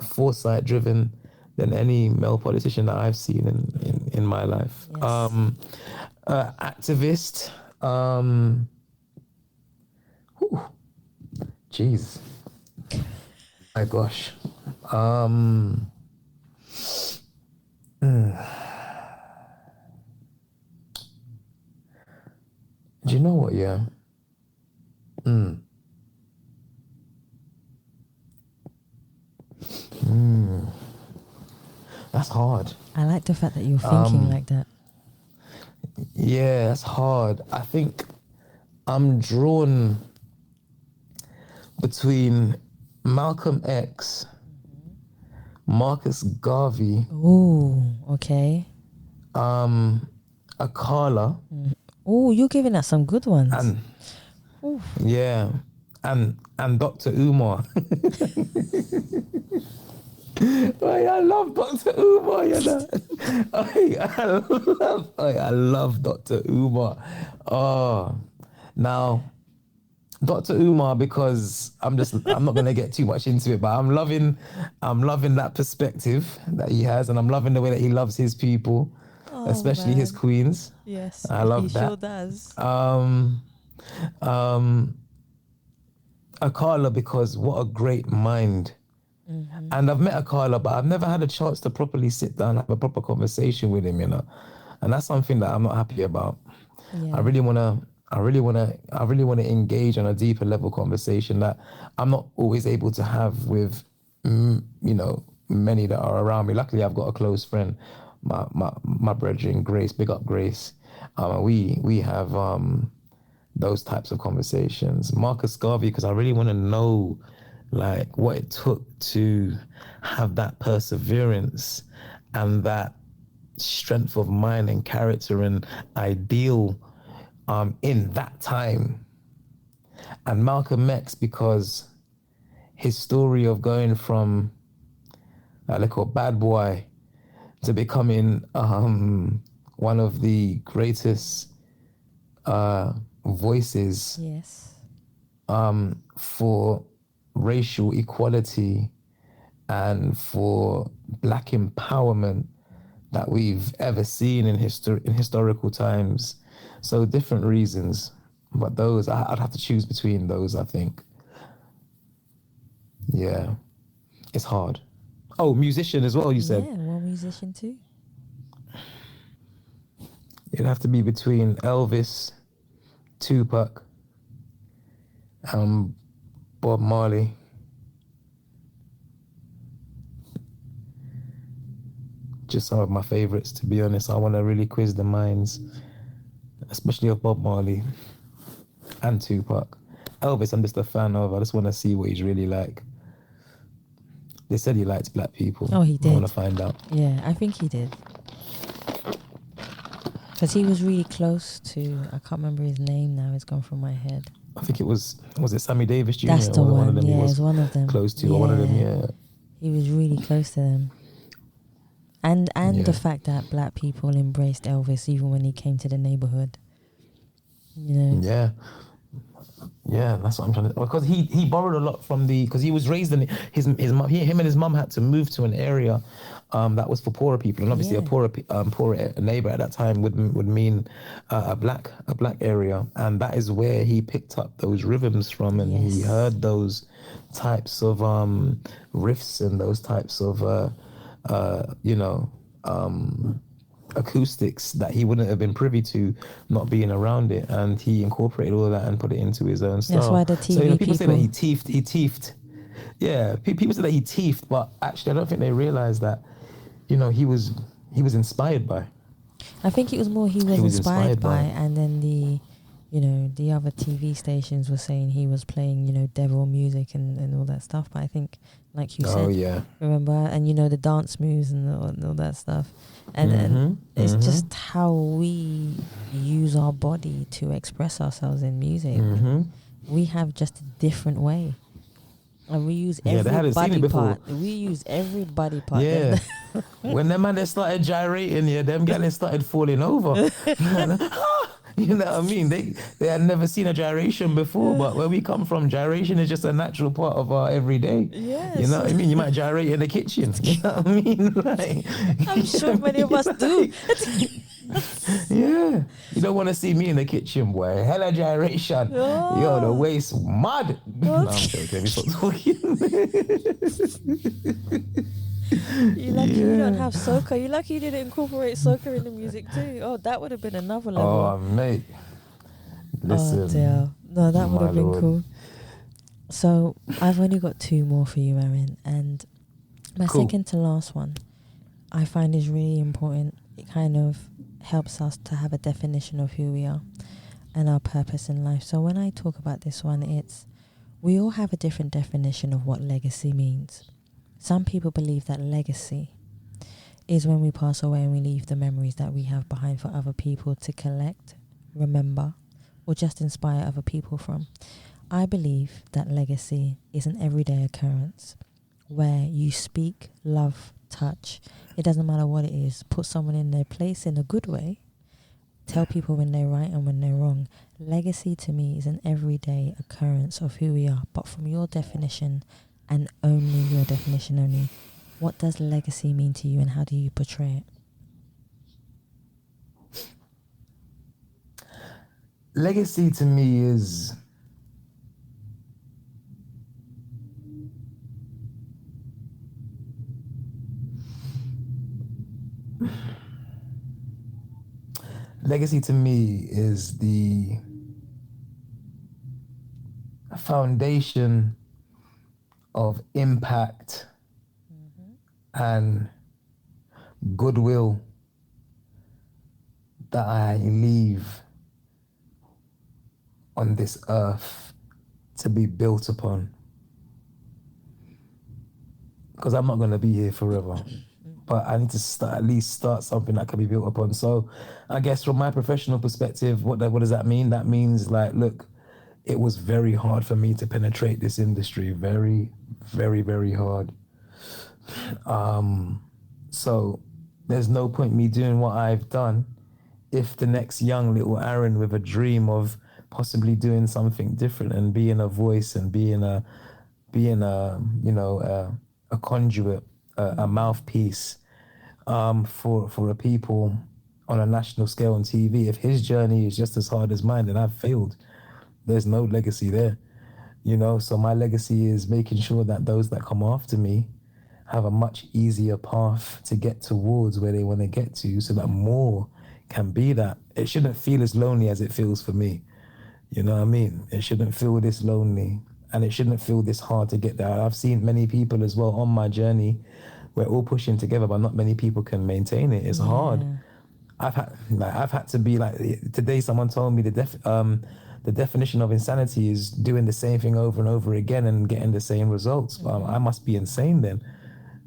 foresight driven than any male politician that I've seen in my life. Yes. Activist. Jeez. My gosh. Do you know what? Yeah. That's hard. I like the fact that you're thinking like that. Yeah, that's hard. I think I'm drawn between Malcolm X, Marcus Garvey. Oh, okay. Akala. Oh, you're giving us some good ones. And yeah, and Dr. Umar. I love Dr. Umar, you know. I love Dr. Umar. Oh, now Dr. Umar, because I'm not gonna get too much into it, but I'm loving that perspective that he has, and I'm loving the way that he loves his people, Oh especially his man. queens. Yes, I he love sure that. does. Um, um, Akala, because what a great mind. Mm-hmm. And I've met Akala, but I've never had a chance to properly sit down and have a proper conversation with him, you know. And that's something that I'm not happy about. I Yeah. really wanna I really wanna engage on a deeper level conversation that I'm not always able to have with you know, many that are around me. Luckily I've got a close friend, my brethren, Grace, big up Grace. We have those types of conversations. Marcus Garvey, because I really want to know like what it took to have that perseverance and that strength of mind and character and ideal in that time. And Malcolm X, because his story of going from a little bad boy to becoming one of the greatest voices Yes. for racial equality and for black empowerment that we've ever seen in historical times. So different reasons, but those I'd have to choose between those. I think, yeah, it's hard. Oh, musician as well. You said Yeah, one musician too. it'd have to be between Elvis, Tupac, um, Bob Marley. Just some of my favorites, to be honest. I want to really quiz the minds, especially of Bob Marley and Tupac. Elvis, I'm just a fan of. I just want to see what he's really like. They said he likes black people. Oh, he I want did. to find out. Yeah, I think he did. Because he was really close to, I can't remember his name now, it's gone from my head. I think it was it Sammy Davis Jr. That's the or one of one, them he yeah, was it's one of them. close to, Yeah. or one of them, yeah. He was really close to them. And Yeah. the fact that black people embraced Elvis even when he came to the neighborhood. You know? Yeah. Yeah, that's what I'm trying to. Because he borrowed a lot from because he was raised in his mom. Him and his mum had to move to an area that was for poorer people, and obviously Yeah. a poorer neighbor at that time would mean a black area, and that is where he picked up those rhythms from, and he Yes. heard those types of riffs and those types of you know. Acoustics that he wouldn't have been privy to not being around it, and he incorporated all of that and put it into his own style. That's why the So, you know, TV people say that people... he teethed. Yeah, people say that he teethed, but actually I don't think they realize that, you know, he was inspired by. I think it was more he was inspired by, and then the other TV stations were saying he was playing, devil music and all that stuff. But I think, like you said, yeah, remember, and the dance moves and all that stuff. And it's just how we use our body to express ourselves in music. We have just a different way. And we use every body part. We use every body part. Yeah. When them man they started gyrating, yeah, them guys started falling over. You know what I mean? They had never seen a gyration before, but where we come from, gyration is just a natural part of our everyday. Yes. You know what I mean? You might gyrate in the kitchen. You know what I mean? Like, I'm sure many of us do. Yeah. You don't want to see me in the kitchen, boy. Hella gyration. Oh. Yo, the waist mad. No, I'm joking. Let me stop talking. You're lucky you don't have soca. You're lucky you didn't incorporate soca in the music too. Oh, that would have been another level. Oh, mate. Listen. Oh, dear. No, that would have been Lord. cool. So, I've only got 2 more for you, Aaron. And my second to last one, I find is really important. It kind of helps us to have a definition of who we are and our purpose in life. So, when I talk about this one, we all have a different definition of what legacy means. Some people believe that legacy is when we pass away and we leave the memories that we have behind for other people to collect, remember, or just inspire other people from. I believe that legacy is an everyday occurrence where you speak, love, touch. It doesn't matter what it is. Put someone in their place in a good way. Tell people when they're right and when they're wrong. Legacy to me is an everyday occurrence of who we are. But from your definition, and only your definition only, what does legacy mean to you and how do you portray it? Legacy to me is the foundation of impact and goodwill that I leave on this earth to be built upon. Because I'm not going to be here forever. But I need to at least start something that can be built upon. So I guess from my professional perspective, what does that mean? That means, like, look, it was very hard for me to penetrate this industry. Very, very, very hard. So there's no point me doing what I've done if the next young little Aaron with a dream of possibly doing something different and being a voice and being a conduit, a mouthpiece for a people on a national scale on TV. If his journey is just as hard as mine, then I've failed. There's no legacy there, So my legacy is making sure that those that come after me have a much easier path to get towards where they want to get to, so that more can be that. It shouldn't feel as lonely as it feels for me. You know what I mean? It shouldn't feel this lonely, and it shouldn't feel this hard to get there. I've seen many people as well on my journey. We're all pushing together, but not many people can maintain it. It's hard. I've had to be like, today someone told me the definition of insanity is doing the same thing over and over again and getting the same results. I must be insane then,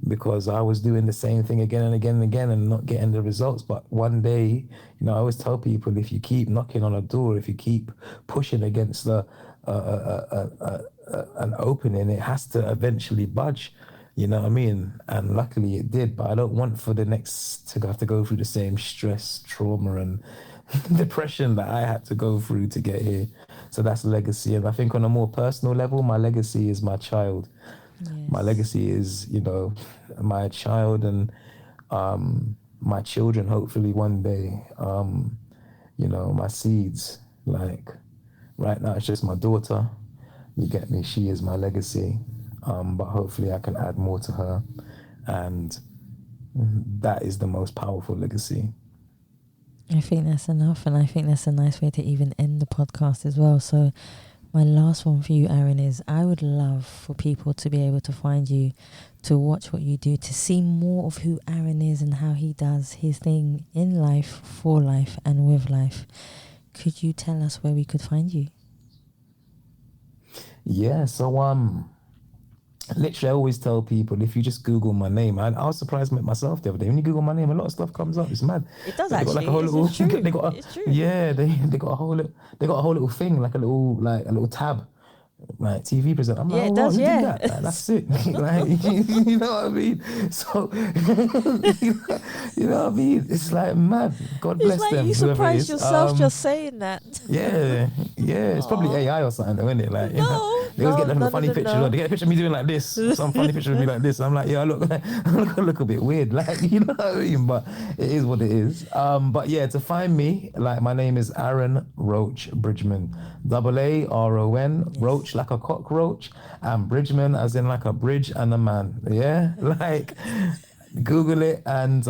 because I was doing the same thing again and again and again and not getting the results. But one day, I always tell people, if you keep knocking on a door, if you keep pushing against an opening, it has to eventually budge. You know what I mean? And luckily it did, but I don't want for the next to have to go through the same stress, trauma and depression that I had to go through to get here. So that's legacy. And I think on a more personal level, my legacy is my child. Yes. My legacy is, my child and my children, hopefully one day, my seeds. Like right now, it's just my daughter. You get me? She is my legacy. But hopefully I can add more to her. And that is the most powerful legacy. I think that's enough. And I think that's a nice way to even end the podcast as well. So my last one for you, Aaron, is I would love for people to be able to find you, to watch what you do, to see more of who Aaron is and how he does his thing in life, for life and with life. Could you tell us where we could find you? Yeah, so literally I always tell people, if you just Google my name, I was surprised myself the other day. When you Google my name, a lot of stuff comes up. It's mad. It does actually. It's true. It's true. Yeah, they got a whole little thing, like a little tab. Like TV presenter. I'm like, it does, yeah. Do that? Like, that's it. Like, you know what I mean? So, you know what I mean? It's like mad. God bless them. It's like you surprised yourself just saying that. Yeah. It's probably AI or something, though, isn't it? Like, they always get a funny picture. They get a picture of me doing like this. Some funny picture of me like this. I'm like, I look a bit weird. Like, you know what I mean? But it is what it is. But yeah, to find me, like, my name is Aaron Roach Bridgeman. AARON, Roach like a cockroach, and Bridgeman as in like a bridge and a man. Yeah, like Google it, and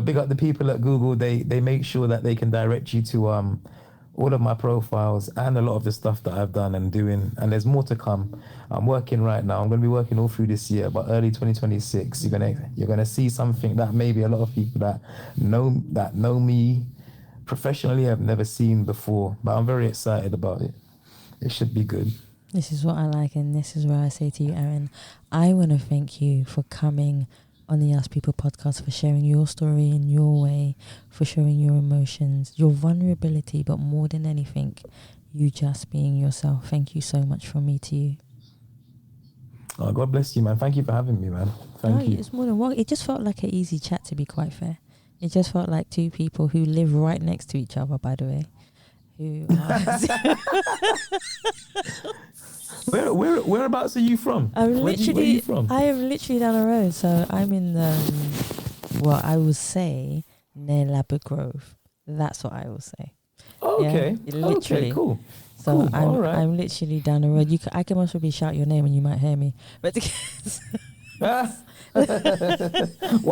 big up the people at Google. They make sure that they can direct you to all of my profiles and a lot of the stuff that I've done and doing, and there's more to come. I'm working right now. I'm going to be working all through this year, but early 2026, you're gonna see something that maybe a lot of people that know me professionally I've never seen before, but I'm very excited about it. It should be good. This is what I like, and this is where I say to you, Aaron, I want to thank you for coming on the Ask People podcast, for sharing your story in your way, for showing your emotions, your vulnerability, but more than anything, you just being yourself. Thank you so much from me to you. Oh, God bless you, man. Thank you for having me, man. Thank you. It's more than one. It just felt like an easy chat, to be quite fair. It just felt like two people who live right next to each other, by the way. Whereabouts are you from? Where are you from? I am literally down the road. So I'm in I will say near Labber Grove. That's what I will say. Okay. Yeah, literally. Okay, cool. So cool. All right. I'm literally down the road. I can most probably shout your name and you might hear me. But well,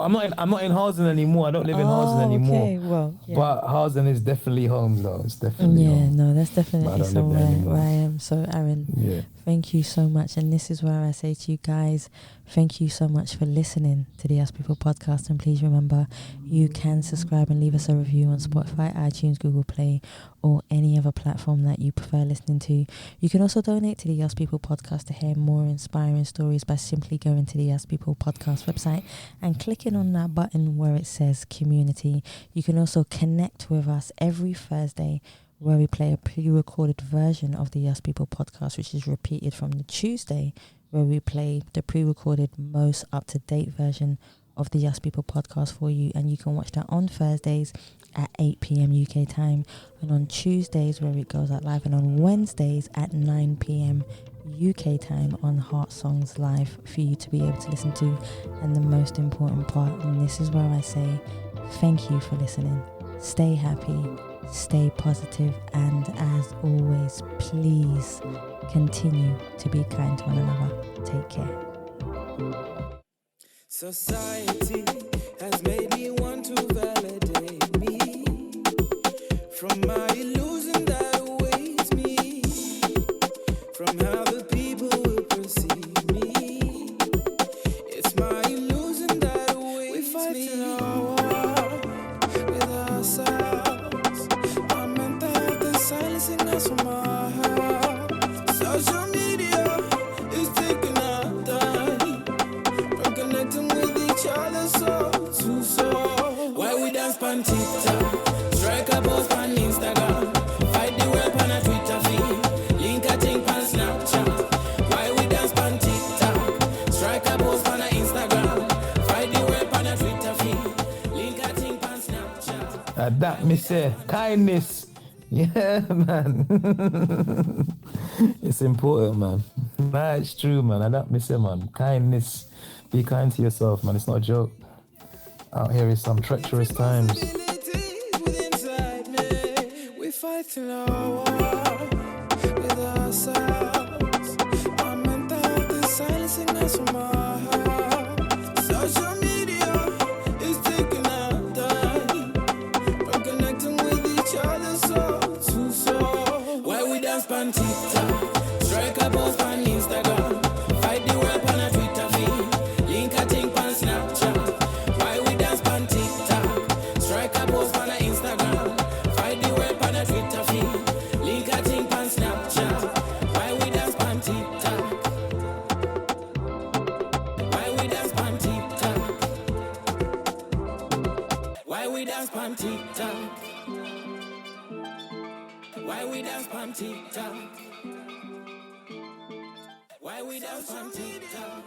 I'm not in Harzen anymore. I don't live in Harzen anymore. Okay, well, yeah. But Harzen is definitely home, though. It's definitely home. No, that's definitely somewhere where I am. So, Aaron, thank you so much. And this is where I say to you guys, thank you so much for listening to the Ask People podcast. And please remember, you can subscribe and leave us a review on Spotify, iTunes, Google Play, or any other platform that you prefer listening to. You can also donate to the Ask People podcast to hear more inspiring stories by simply going to the Ask People podcast website and clicking on that button where it says community. You can also connect with us every Thursday, where we play a pre-recorded version of the Ask People podcast, which is repeated from the Tuesday, where we play the pre-recorded, most up-to-date version of the Ask People podcast for you. And you can watch that on Thursdays at 8 p.m. UK time, and on Tuesdays where it goes out live, and on Wednesdays at 9 p.m. UK time on Heart Songs Live for you to be able to listen to. And the most important part, and this is where I say thank you for listening. Stay happy, stay positive, and as always, please continue to be kind to one another. Take care. Society has made me want to validate me from my illusion that awaits me, from how the people will perceive me. It's my illusion that awaits me. We fight our war with ourselves. Our mental health is silencing us from our heart. Social media is taking our time from connecting with each other soul to soul. Why we dance on TikTok, strike a post on Instagram, fight the web on a Twitter feed, link a thing on Snapchat. Why we dance on TikTok, strike a post on a Instagram, fight the web on a Twitter feed, link a thing on Snapchat. That me say kindness. Yeah, man. It's important, man. Nah, it's true, man. And that me say, man, kindness. Be kind to yourself, man. It's not a joke. Out here is some treacherous times. We fight in our war with ourselves. Our mental health is silencing us from our heart. Social media is taking our time from connecting with each other soul to soul. Why we dance on TikTok, strike a post on Instagram, fight the web on a Twitter feed, link a thing on Snapchat. Why we dance on TikTok, strike a post on a Instagram, fight the web on a Twitter feed, link a thing on Snapchat. Why we dance on TikTok? Why we dance on TikTok? Why we dance on TikTok? Why we dance on TikTok? Why we dance on TikTok?